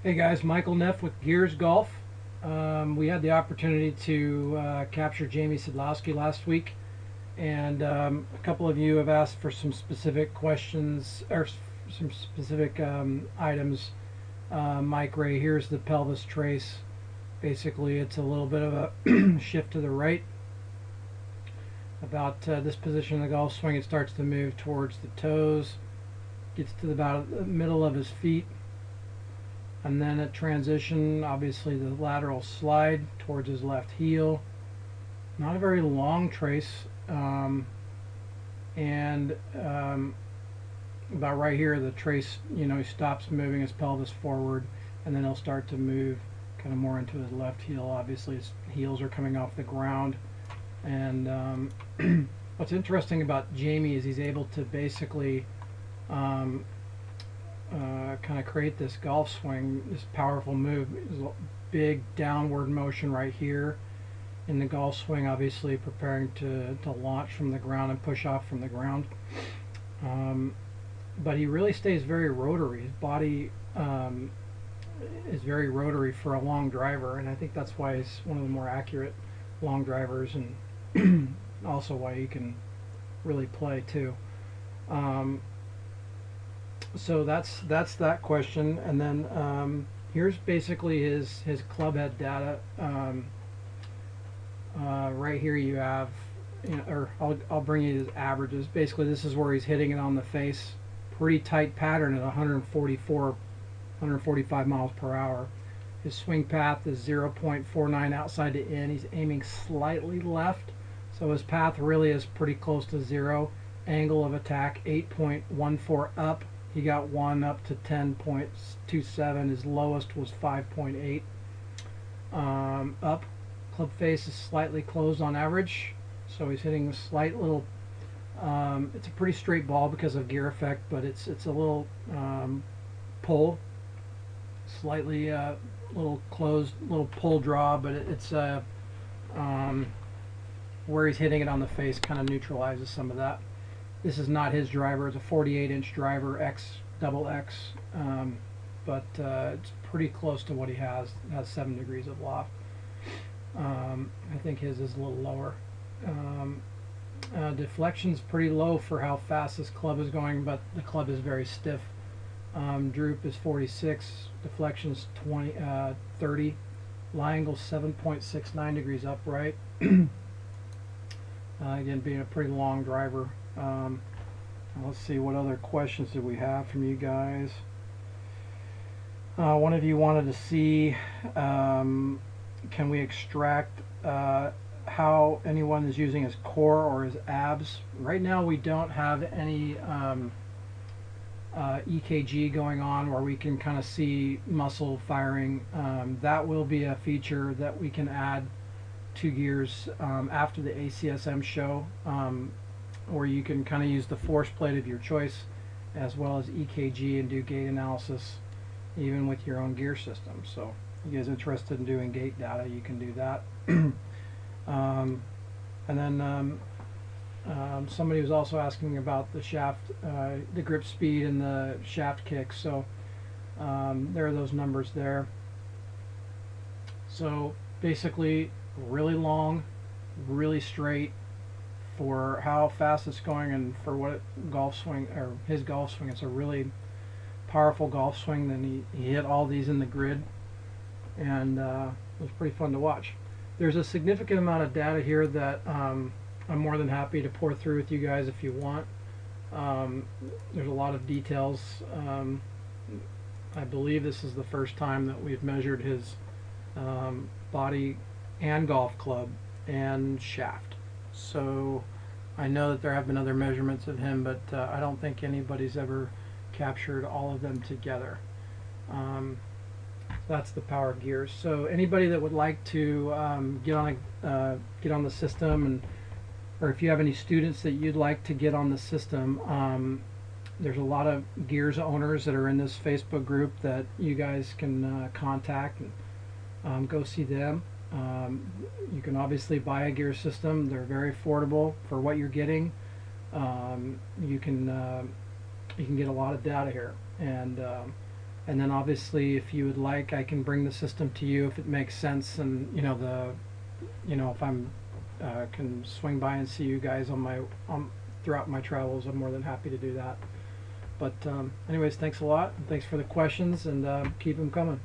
Hey guys, Michael Neff with Gears Golf. We had the opportunity to capture Jamie Sadlowski last week, and a couple of you have asked for some specific questions or some specific items. Mike Ray, here's the pelvis trace. Basically, it's a little bit of a shift to the right. About this position of the golf swing, it starts to move towards the toes, gets to about the middle of his feet. And then at transition, obviously the lateral slide towards his left heel. Not a very long trace. And about right here, the trace, he stops moving his pelvis forward, and then he'll start to move kind of more into his left heel. Obviously, his heels are coming off the ground. And what's interesting about Jamie is he's able to basically kind of create this golf swing, this powerful move. There's a big downward motion right here in the golf swing, obviously preparing to launch from the ground and push off from the ground. But he really stays very rotary. His body is very rotary for a long driver, and I think that's why he's one of the more accurate long drivers, and also why he can really play too. So that's that question, and then here's basically his club head data. Right here you have, or I'll bring you his averages. Basically, this is where he's hitting it on the face. Pretty tight pattern at 145 miles per hour. His swing path is 0.49 outside to in. He's aiming slightly left, so his path really is pretty close to zero. Angle of attack 8.14 up. He got one up to 10.27. His lowest was 5.8 up. Club face is slightly closed on average, so he's hitting a slight little. It's a pretty straight ball because of gear effect, but it's a little pull, slightly little closed, little pull draw, but it's where he's hitting it on the face kind of neutralizes some of that. This is not his driver. It's a 48-inch driver, XX, but it's pretty close to what he has. It has 7 degrees of loft. I think his is a little lower. Deflection's pretty low for how fast this club is going, but the club is very stiff. Droop is 46, deflection's 30, lie angle 7.69 degrees upright. Again, being a pretty long driver. Let's see, what other questions do we have from you guys? One of you wanted to see, can we extract how anyone is using his core or his abs. Right now we don't have any EKG going on where we can kind of see muscle firing. That will be a feature that we can add to Gears after the ACSM show, where you can kind of use the force plate of your choice as well as EKG and do gait analysis even with your own gear system. So if you guys are interested in doing gait data, you can do that. And then somebody was also asking about the shaft, the grip speed and the shaft kick. So there are those numbers there. So basically really long, really straight for how fast it's going and for what golf swing, or his golf swing. It's a really powerful golf swing. Then he hit all these in the grid, and it was pretty fun to watch. There's a significant amount of data here that I'm more than happy to pour through with you guys if you want. There's a lot of details. I believe this is the first time that we've measured his body and golf club and shaft. So I know that there have been other measurements of him, but I don't think anybody's ever captured all of them together. That's the power gears. So anybody that would like to get on the system, and or if you have any students that you'd like to get on the system, there's a lot of Gears owners that are in this Facebook group that you guys can contact and go see them. You can obviously buy a gear system. They're very affordable for what you're getting. You can get a lot of data here, and And then obviously, if you would like, I can bring the system to you if it makes sense, and if I'm can swing by and see you guys throughout my travels, I'm more than happy to do that. But anyways, thanks a lot, and thanks for the questions, and keep them coming.